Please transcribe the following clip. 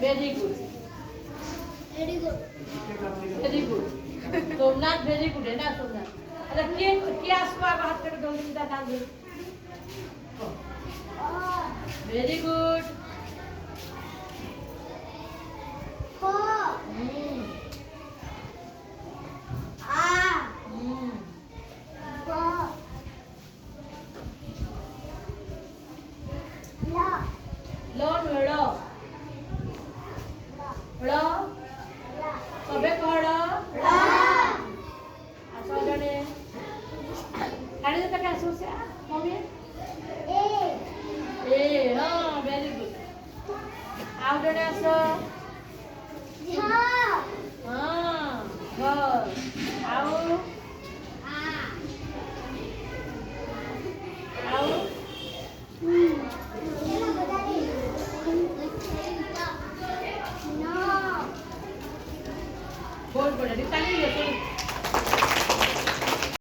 Very good. Very good. Very good. Somnath very good है ना सोमनाथ। अरे क्या आसपास बात कर दो मिनट नाम दे। Very good. लोन वेळो वेळो सबे कहड़ो आसो जने खाली जता का आसो से मम्मी ए हां वेरी गुड आउ जने आसो हां बस आउ आउ बोल बोल ताली